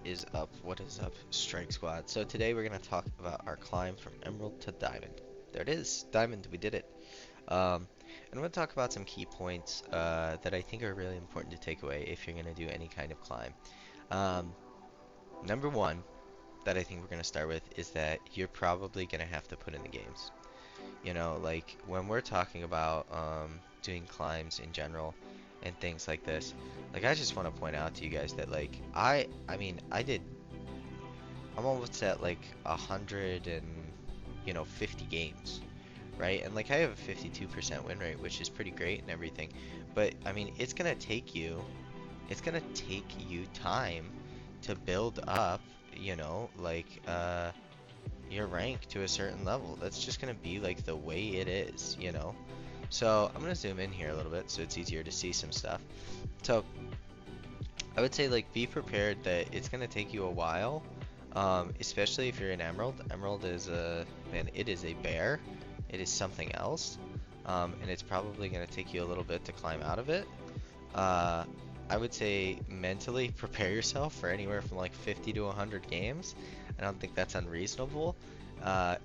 is up? What is up, Strike Squad? So today we're gonna talk about our climb from Emerald to Diamond. There it is, Diamond. We did it. And I'm gonna talk about some key points that I think are really important to take away if you're gonna do any kind of climb. Um, Number one that I think we're gonna start with is that you're probably gonna have to put in the games. Like when we're talking about doing climbs in general and things like this, like I just want to point out to you guys that like I mean I'm almost at like 150 games, right? And like I have a 52% win rate, which is pretty great and everything. But I mean, it's gonna take you time to build up, like your rank to a certain level. That's just gonna be like the way it is. So I'm gonna zoom in here a little bit so it's easier to see some stuff. So I would say like be prepared that it's gonna take you a while, especially if you're in Emerald. Emerald is man, it is a bear. It is something else, and it's probably gonna take you a little bit to climb out of it. Uh, I would say mentally prepare yourself for anywhere from like 50 to 100 games. I don't think that's unreasonable.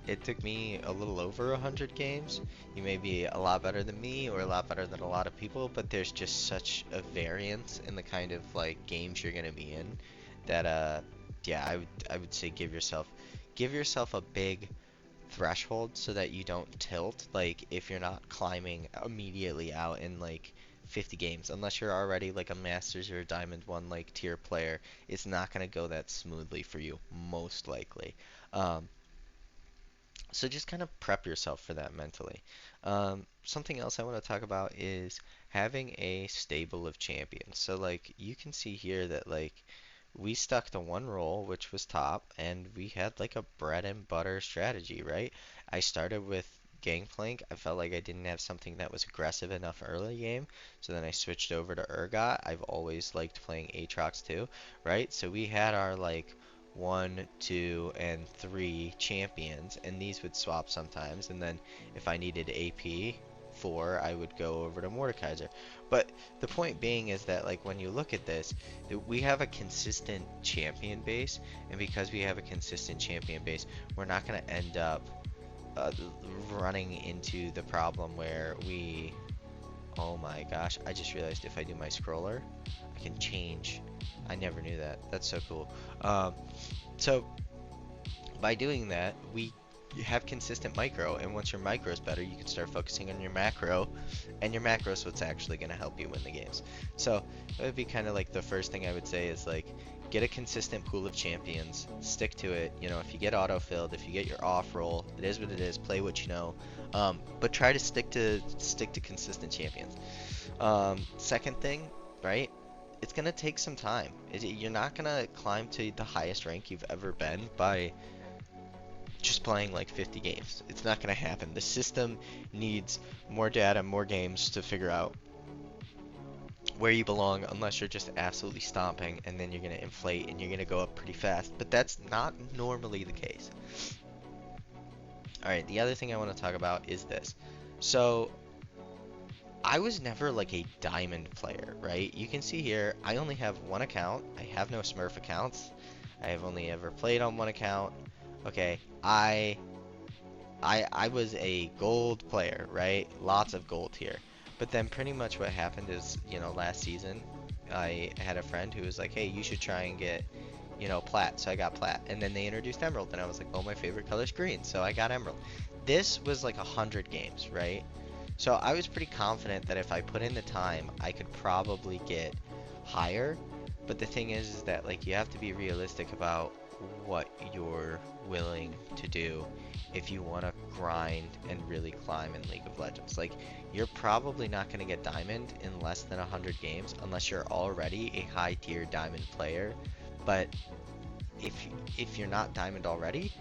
It took me a little over 100 games. You may be a lot better than me or a lot better than a lot of people, but there's just such a variance in the kind of like games you're gonna be in that yeah, I would say give yourself a big threshold so that you don't tilt, like if you're not climbing immediately out in like 50 games, unless you're already like a Masters or a Diamond 1 like tier player, it's not going to go that smoothly for you, most likely. Um, so just kind of prep yourself for that mentally. Something else I want to talk about is having a stable of champions. So like you can see here that like we stuck to one role, which was top, and we had like a bread and butter strategy, right? I started with Gangplank. I felt like I didn't have something that was aggressive enough early game, so then I switched over to Urgot. I've always liked playing Aatrox too, right? So we had our like one, two, and three champions, and these would swap sometimes. And then if I needed AP, four, I would go over to Mordekaiser. But the point being is that like when you look at this, we have a consistent champion base, and because we have a consistent champion base, we're not going to end up uh, running into the problem where oh my gosh, I just realized if I do my scroller, I can change. I never knew that. That's so cool. Um, so by doing that, we have consistent micro, and once your micro is better, you can start focusing on your macro, and your macro is what's actually going to help you win the games. So that would be kind of like the first thing I would say is like get a consistent pool of champions, stick to it. If you get auto-filled, if you get your off roll, it is what it is. Play what you know, but try to stick to consistent champions. Second thing, right? It's gonna take some time. You're not gonna climb to the highest rank you've ever been by just playing like 50 games. It's not going to happen. The system needs more data, more games to figure out where you belong, unless you're just absolutely stomping and then you're going to inflate and you're going to go up pretty fast. But that's not normally the case. Alright, the other thing I want to talk about is this. So, I was never like a diamond player, right? You can see here, I only have one account. I have no Smurf accounts. I have only ever played on one account. Okay, I was a gold player, right? Lots of gold here. But then pretty much what happened is, last season, I had a friend who was like, hey, you should try and get, plat. So I got plat. And then they introduced emerald, and I was like, oh, my favorite color is green. So I got emerald. This was like 100 games, right? So I was pretty confident that if I put in the time, I could probably get higher. But the thing is that like you have to be realistic about what you're willing to do if you want to grind and really climb in League of Legends. Like you're probably not going to get diamond in less than 100 games unless you're already a high tier diamond player. But if if you're not diamond already,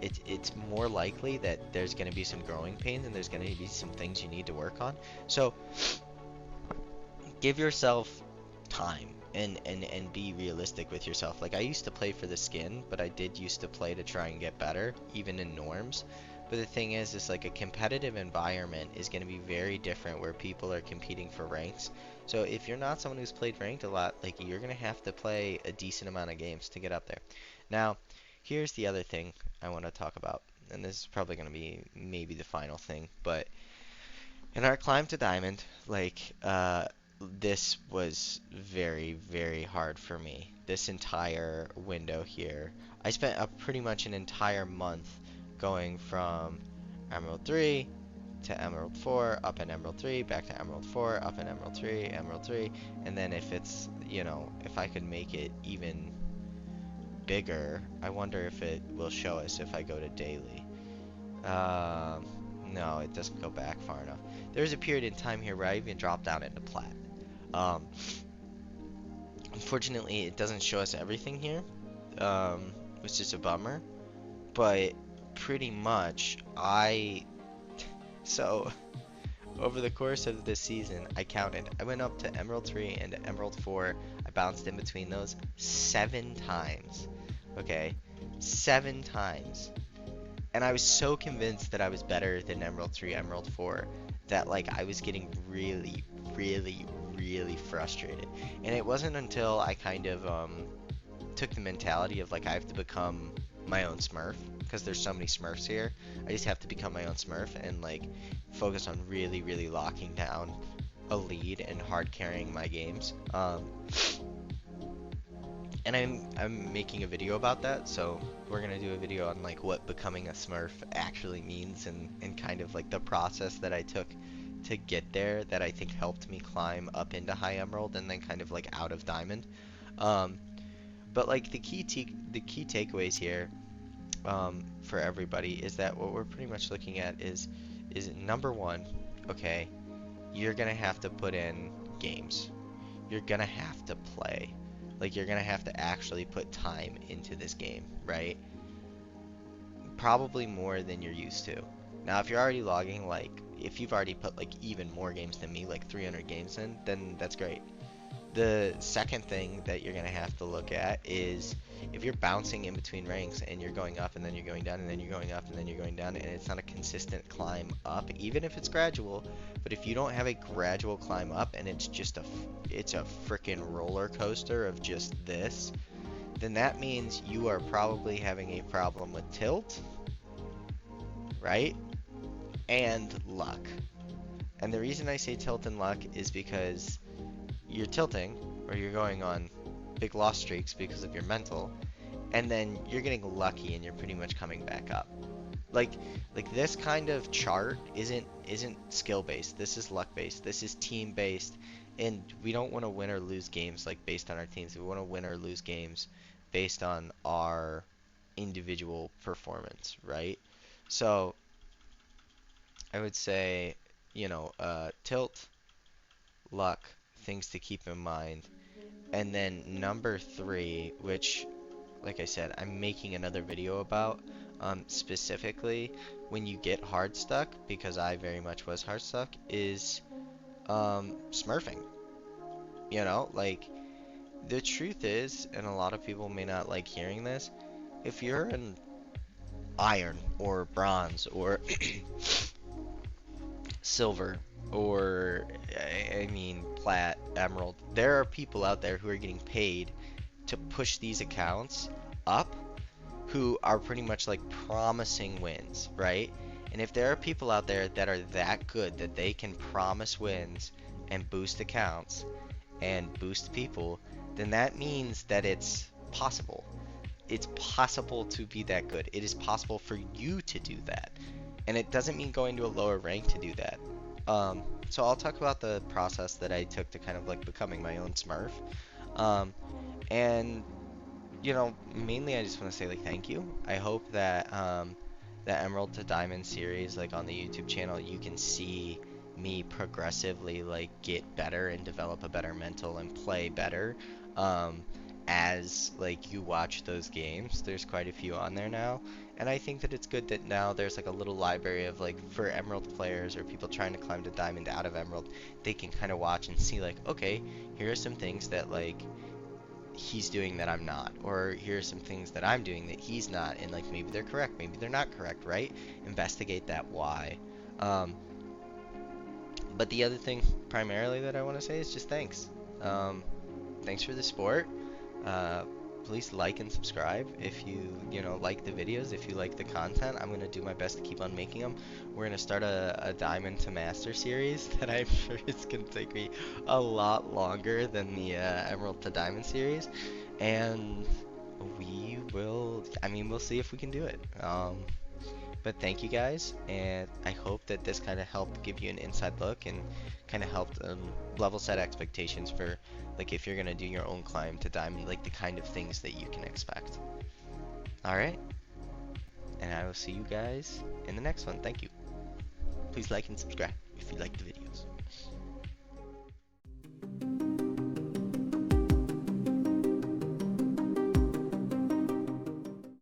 it's more likely that there's going to be some growing pains and there's going to be some things you need to work on. So give yourself time and be realistic with yourself. Like I used to play for the skin, but I did used to play to try and get better, even in norms. But the thing is like a competitive environment is going to be very different where people are competing for ranks. So if you're not someone who's played ranked a lot, like you're going to have to play a decent amount of games to get up there. Now, here's the other thing I want to talk about, and this is probably going to be maybe the final thing, but in our climb to diamond, this was very, very hard for me. This entire window here. I spent pretty much an entire month going from Emerald 3 to Emerald 4, up in Emerald 3, back to Emerald 4, up in Emerald 3, Emerald 3, and then if it's, if I could make it even bigger, I wonder if it will show us if I go to daily. Um, no, it doesn't go back far enough. There's a period in time here where I even dropped down into plat. Um, Unfortunately, it doesn't show us everything here, which is a bummer. But pretty much, so over the course of this season, I counted. I went up to Emerald 3 and Emerald 4. I bounced in between those 7 times. Okay, 7 times. And I was so convinced that I was better than Emerald 3, Emerald 4, that like I was getting really, really, really frustrated. And it wasn't until I kind of took the mentality of like I have to become my own Smurf because there's so many Smurfs here. I just have to become my own Smurf and like focus on really, really locking down a lead and hard carrying my games. And I'm making a video about that, so we're gonna do a video on like what becoming a Smurf actually means and kind of like the process that I took to get there that I think helped me climb up into High Emerald and then kind of like out of Diamond. Um, but like the key takeaways here for everybody is that what we're pretty much looking at is number one, okay, you're gonna have to put in games. You're gonna have to play. Like you're gonna have to actually put time into this game, right? Probably more than you're used to. Now, if you're already logging, like, if you've already put like even more games than me, like 300 games in, then that's great. The second thing that you're gonna have to look at is if you're bouncing in between ranks and you're going up and then you're going down and then you're going up and then you're going down and it's not a consistent climb up, even if it's gradual, but if you don't have a gradual climb up and it's just it's a freaking roller coaster of just this, then that means you are probably having a problem with tilt, right? And luck. And the reason I say tilt and luck is because you're tilting, or you're going on big loss streaks because of your mental, and then you're getting lucky and you're pretty much coming back up. Like this kind of chart isn't skill based. This is luck based. This is team based, and we don't want to win or lose games like based on our teams. We want to win or lose games based on our individual performance, right? So I would say, tilt, luck, things to keep in mind. And then number 3, which, like I said, I'm making another video about, specifically when you get hard stuck, because I very much was hard stuck, is smurfing. Like, the truth is, and a lot of people may not like hearing this, if you're an iron or bronze or silver or I mean plat, emerald, there are people out there who are getting paid to push these accounts up who are pretty much like promising wins, right? And if there are people out there that are that good that they can promise wins and boost accounts and boost people, then that means that it's possible. It's possible to be that good. It is possible for you to do that. And it doesn't mean going to a lower rank to do that. So I'll talk about the process that I took to kind of like becoming my own Smurf. Um, and mainly I just want to say like thank you. I hope that the Emerald to Diamond series, like on the YouTube channel, you can see me progressively like get better and develop a better mental and play better. As like you watch those games, there's quite a few on there now, and I think that it's good that now there's like a little library of like for Emerald players or people trying to climb to Diamond out of Emerald, they can kind of watch and see like, okay, here are some things that like he's doing that I'm not, or here are some things that I'm doing that he's not, and like maybe they're correct, maybe they're not correct, right? Investigate that why. Um, but the other thing primarily that I want to say is just thanks. Thanks for the support. Uh, Please like and subscribe if you know, like the videos, if you like the content. I'm gonna do my best to keep on making them. We're gonna start a Diamond to Master series that I'm sure is gonna take me a lot longer than the Emerald to Diamond series, and I mean, we'll see if we can do it. But thank you guys, and I hope that this kind of helped give you an inside look and kind of helped level set expectations for like if you're gonna do your own climb to diamond, like the kind of things that you can expect. All right, and I will see you guys in the next one. Thank you. Please like and subscribe if you like the videos.